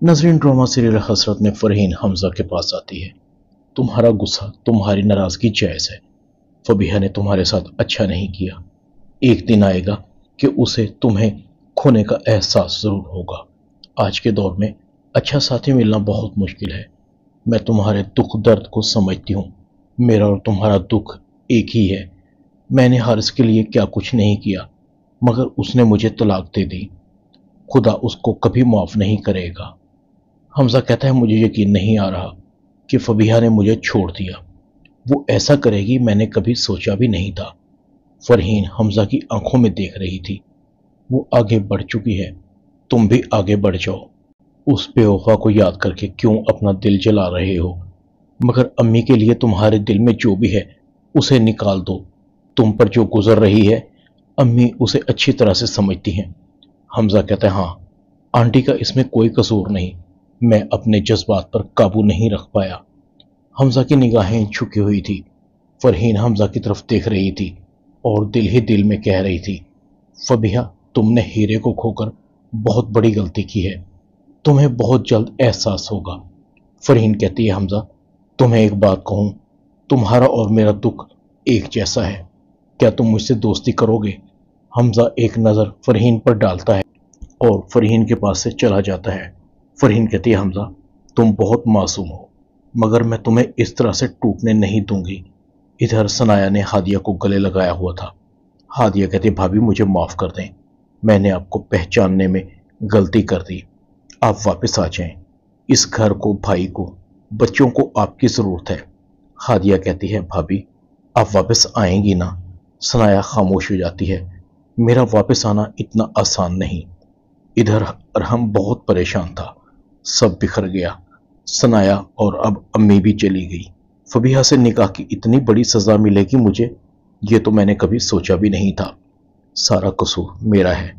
नजरीन, drama serial हसरत में फरहीन हमजा के पास आती है। तुम्हारा गुस्सा, तुम्हारी नाराजगी जायज है। फबीहा ने तुम्हारे साथ अच्छा नहीं किया। एक दिन आएगा कि उसे तुम्हें खोने का एहसास जरूर होगा। आज के दौर में अच्छा साथी मिलना बहुत मुश्किल है। मैं तुम्हारे दुख दर्द को समझती हूँ। मेरा और तुम्हारा दुख एक ही है। मैंने हारिस के लिए क्या कुछ नहीं किया, मगर उसने मुझे तलाक दे दी। खुदा उसको कभी माफ नहीं करेगा। हमजा कहता है, मुझे यकीन नहीं आ रहा कि फबीहा ने मुझे छोड़ दिया। वो ऐसा करेगी मैंने कभी सोचा भी नहीं था। फरहीन हमजा की आंखों में देख रही थी। वो आगे बढ़ चुकी है, तुम भी आगे बढ़ जाओ। उस बेवफा को याद करके क्यों अपना दिल जला रहे हो? मगर अम्मी के लिए तुम्हारे दिल में जो भी है उसे निकाल दो। तुम पर जो गुजर रही है अम्मी उसे अच्छी तरह से समझती हैं। हमजा कहता है, हाँ आंटी का इसमें कोई कसूर नहीं। मैं अपने जज्बात पर काबू नहीं रख पाया। हमजा की निगाहें झुकी हुई थी। फरहीन हमजा की तरफ देख रही थी और दिल ही दिल में कह रही थी, फबीहा तुमने हीरे को खोकर बहुत बड़ी गलती की है। तुम्हें बहुत जल्द एहसास होगा। फरहीन कहती है, हमजा तुम्हें एक बात कहूं, तुम्हारा और मेरा दुख एक जैसा है। क्या तुम मुझसे दोस्ती करोगे? हमजा एक नज़र फरहीन पर डालता है और फरहीन के पास से चला जाता है। फरहीन कहती है, हमजा तुम बहुत मासूम हो, मगर मैं तुम्हें इस तरह से टूटने नहीं दूंगी। इधर सनाया ने हादिया को गले लगाया हुआ था। हादिया कहती है, भाभी मुझे माफ कर दें, मैंने आपको पहचानने में गलती कर दी। आप वापस आ जाएं। इस घर को, भाई को, बच्चों को आपकी जरूरत है। हादिया कहती है, भाभी आप वापस आएंगी ना? सनाया खामोश हो जाती है। मेरा वापस आना इतना आसान नहीं। इधर अरहम बहुत परेशान था। सब बिखर गया। सनाया और अब अम्मी भी चली गई। फबीहा से निकाह की इतनी बड़ी सजा मिलेगी मुझे, ये तो मैंने कभी सोचा भी नहीं था। सारा कसूर मेरा है।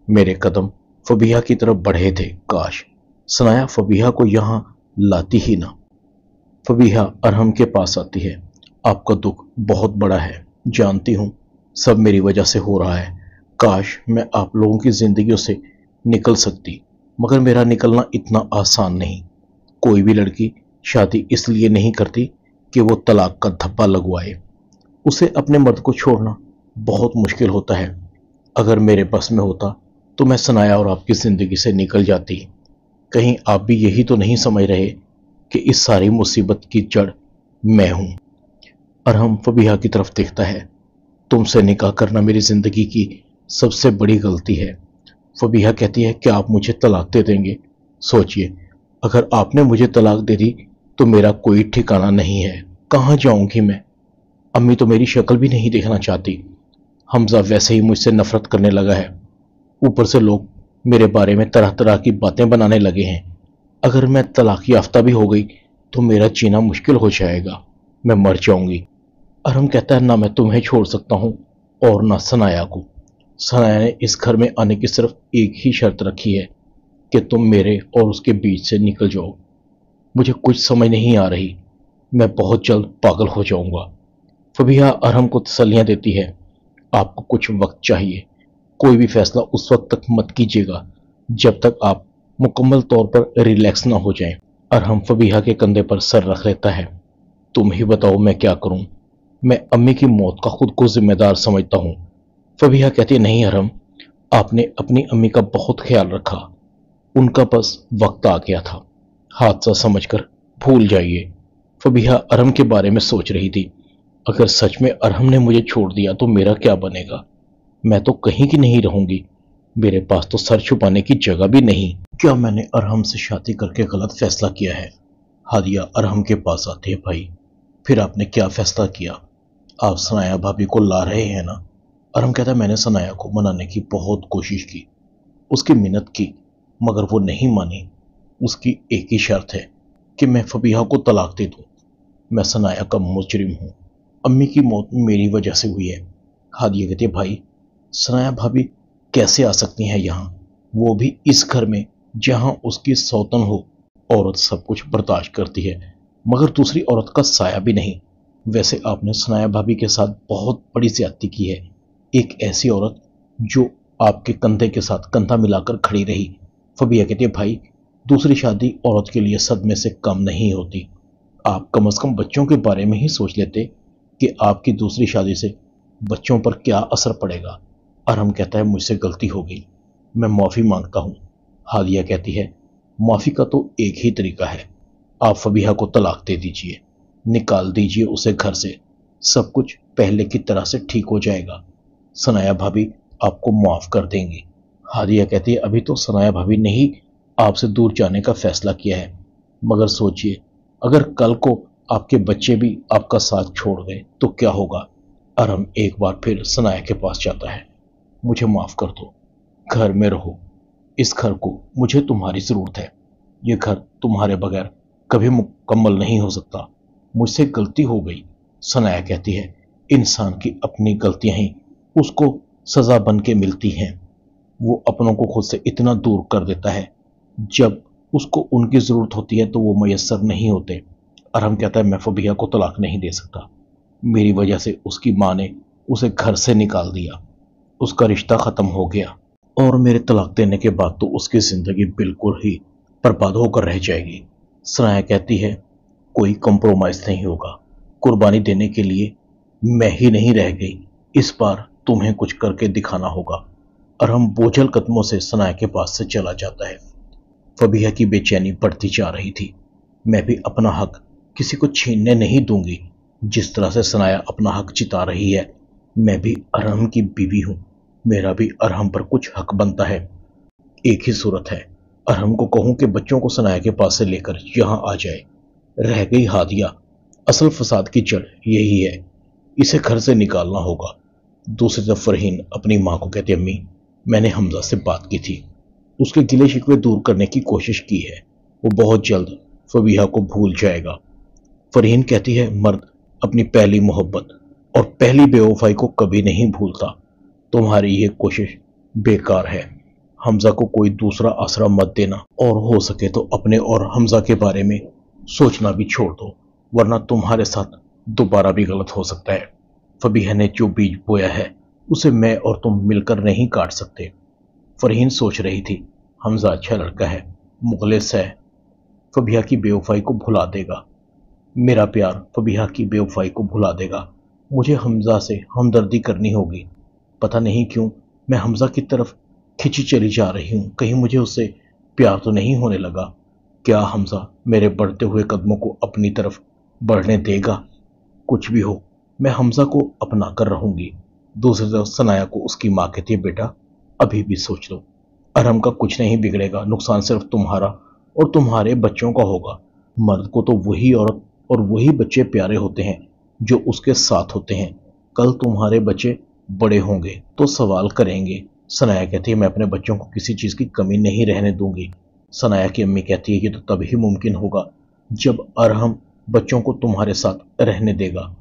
मेरे कदम फबीहा की तरफ बढ़े थे। काश सनाया फबीहा को यहाँ लाती ही ना। फबीहा अरहम के पास आती है। आपका दुख बहुत बड़ा है, जानती हूँ, सब मेरी वजह से हो रहा है। काश मैं आप लोगों की जिंदगियों से निकल सकती, मगर मेरा निकलना इतना आसान नहीं। कोई भी लड़की शादी इसलिए नहीं करती कि वो तलाक का धब्बा लगवाए। उसे अपने मर्द को छोड़ना बहुत मुश्किल होता है। अगर मेरे बस में होता तो मैं सनाया और आपकी जिंदगी से निकल जाती। कहीं आप भी यही तो नहीं समझ रहे कि इस सारी मुसीबत की जड़ मैं हूं? अरहम फबीहा की तरफ देखता है। तुमसे निकाह करना मेरी जिंदगी की सबसे बड़ी गलती है। फबीहा कहती है, क्या आप मुझे तलाक दे देंगे? सोचिए, अगर आपने मुझे तलाक दे दी तो मेरा कोई ठिकाना नहीं है। कहाँ जाऊंगी मैं? अम्मी तो मेरी शक्ल भी नहीं देखना चाहती। हमजा वैसे ही मुझसे नफरत करने लगा है। ऊपर से लोग मेरे बारे में तरह तरह की बातें बनाने लगे हैं। अगर मैं तलाक याफ्ता भी हो गई तो मेरा जीना मुश्किल हो जाएगा। मैं मर जाऊंगी। अरहम कहता है, ना मैं तुम्हें छोड़ सकता हूँ और ना सनाया को। सनाया ने इस घर में आने की सिर्फ एक ही शर्त रखी है कि तुम मेरे और उसके बीच से निकल जाओ। मुझे कुछ समझ नहीं आ रही। मैं बहुत जल्द पागल हो जाऊंगा। फबीहा अरहम को तसल्लियां देती है। आपको कुछ वक्त चाहिए। कोई भी फैसला उस वक्त तक मत कीजिएगा जब तक आप मुकम्मल तौर पर रिलैक्स ना हो जाएं। अरहम फबीहा के कंधे पर सर रख लेता है। तुम ही बताओ मैं क्या करूं? मैं अम्मी की मौत का खुद को जिम्मेदार समझता हूं। फबीहा कहती है, नहीं अरहम, आपने अपनी अम्मी का बहुत ख्याल रखा। उनका बस वक्त आ गया था। हादसा समझकर भूल जाइए। फबीहा अरहम के बारे में सोच रही थी। अगर सच में अरहम ने मुझे छोड़ दिया तो मेरा क्या बनेगा? मैं तो कहीं की नहीं रहूंगी। मेरे पास तो सर छुपाने की जगह भी नहीं। क्या मैंने अरहम से शादी करके गलत फैसला किया है? हादिया अरहम के पास आती है। भाई, फिर आपने क्या फैसला किया? आप सनाया भाभी को ला रहे हैं ना? अरहम कहता है, मैंने सनाया को मनाने की बहुत कोशिश की, उसकी मिन्नत की, मगर वो नहीं मानी। उसकी एक ही शर्त है कि मैं फबीहा को तलाक दे दूं। मैं सनाया का मुजरिम हूं। अम्मी की मौत मेरी वजह से हुई है। हादिया कहती है, भाई सनाया भाभी कैसे आ सकती हैं यहाँ, वो भी इस घर में जहां उसकी सौतन हो। औरत सब कुछ बर्दाश्त करती है, मगर दूसरी औरत का साया भी नहीं। वैसे आपने सनाया भाभी के साथ बहुत बड़ी ज्यादती की है। एक ऐसी औरत जो आपके कंधे के साथ कंधा मिलाकर खड़ी रही। फबीहा कहती है, भाई दूसरी शादी औरत के लिए सदमे से कम नहीं होती। आप कम से कम बच्चों के बारे में ही सोच लेते कि आपकी दूसरी शादी से बच्चों पर क्या असर पड़ेगा। अरहम कहता है मुझसे गलती हो गई, मैं माफ़ी मांगता हूँ। हादिया कहती है माफ़ी का तो एक ही तरीका है, आप फबीहा को तलाक दे दीजिए, निकाल दीजिए उसे घर से, सब कुछ पहले की तरह से ठीक हो जाएगा। सनाया भाभी आपको माफ़ कर देंगी। हादिया कहती है अभी तो सनाया भाभी ने ही आपसे दूर जाने का फैसला किया है, मगर सोचिए अगर कल को आपके बच्चे भी आपका साथ छोड़ गए तो क्या होगा। अरहम एक बार फिर सनाया के पास जाता है। मुझे माफ़ कर दो, घर में रहो, इस घर को मुझे तुम्हारी ज़रूरत है, ये घर तुम्हारे बगैर कभी मुकम्मल नहीं हो सकता, मुझसे गलती हो गई। सनाया कहती है इंसान की अपनी गलतियां ही उसको सज़ा बन के मिलती हैं। वो अपनों को खुद से इतना दूर कर देता है, जब उसको उनकी ज़रूरत होती है तो वो मैसर नहीं होते। अरहम कहता है मैं फबीहा को तलाक नहीं दे सकता, मेरी वजह से उसकी माँ ने उसे घर से निकाल दिया, उसका रिश्ता ख़त्म हो गया और मेरे तलाक देने के बाद तो उसकी ज़िंदगी बिल्कुल ही बर्बाद होकर रह जाएगी। सनाया कहती है कोई कंप्रोमाइज़ नहीं होगा, कुर्बानी देने के लिए मैं ही नहीं रह गई, इस बार तुम्हें कुछ करके दिखाना होगा। अरहम बोझल कदमों से सनाया के पास से चला जाता है। फबीहा की बेचैनी बढ़ती जा रही थी। मैं भी अपना हक किसी को छीनने नहीं दूंगी, जिस तरह से सनाया अपना हक चिता रही है। मैं भी अरहम की बीवी हूँ, मेरा भी अरहम पर कुछ हक बनता है। एक ही सूरत है, अरहम को कहूँ कि बच्चों को सनाया के पास से लेकर यहाँ आ जाए। रह गई हादिया, असल फसाद की जड़ यही है, इसे घर से निकालना होगा। दूसरी तरफ फरहीन अपनी माँ को कहती अम्मी मैंने हमजा से बात की थी, उसके गिले शिकवे दूर करने की कोशिश की है, वो बहुत जल्द फबीहा को भूल जाएगा। फरहीन कहती है मर्द अपनी पहली मोहब्बत और पहली बेवफाई को कभी नहीं भूलता, तुम्हारी ये कोशिश बेकार है। हमजा को कोई दूसरा आसरा मत देना, और हो सके तो अपने और हमजा के बारे में सोचना भी छोड़ दो, वरना तुम्हारे साथ दोबारा भी गलत हो सकता है। फबीहा ने जो बीज बोया है उसे मैं और तुम मिलकर नहीं काट सकते। फरहीन सोच रही थी हमजा अच्छा लड़का है, मुखलिस है, फबीहा की बेवफाई को भुला देगा, मेरा प्यार फबीहा की बेवफाई को भुला देगा। मुझे हमजा से हमदर्दी करनी होगी। पता नहीं क्यों मैं हमजा की तरफ खिंची चली जा रही हूँ, कहीं मुझे उससे प्यार तो नहीं होने लगा। क्या हमजा मेरे बढ़ते हुए कदमों को अपनी तरफ बढ़ने देगा? कुछ भी हो मैं हमजा को अपना कर रहूंगी। दूसरी तरफ सनाया को उसकी माँ कहती है बेटा अभी भी सोच लो, अरहम का कुछ नहीं बिगड़ेगा, नुकसान सिर्फ तुम्हारा और तुम्हारे बच्चों का होगा। मर्द को तो वही औरत और वही बच्चे प्यारे होते हैं जो उसके साथ होते हैं। कल तुम्हारे बच्चे बड़े होंगे तो सवाल करेंगे। सनाया कहती है मैं अपने बच्चों को किसी चीज़ की कमी नहीं रहने दूंगी। सनाया की अम्मी कहती है ये तो तभी मुमकिन होगा जब अरहम बच्चों को तुम्हारे साथ रहने देगा।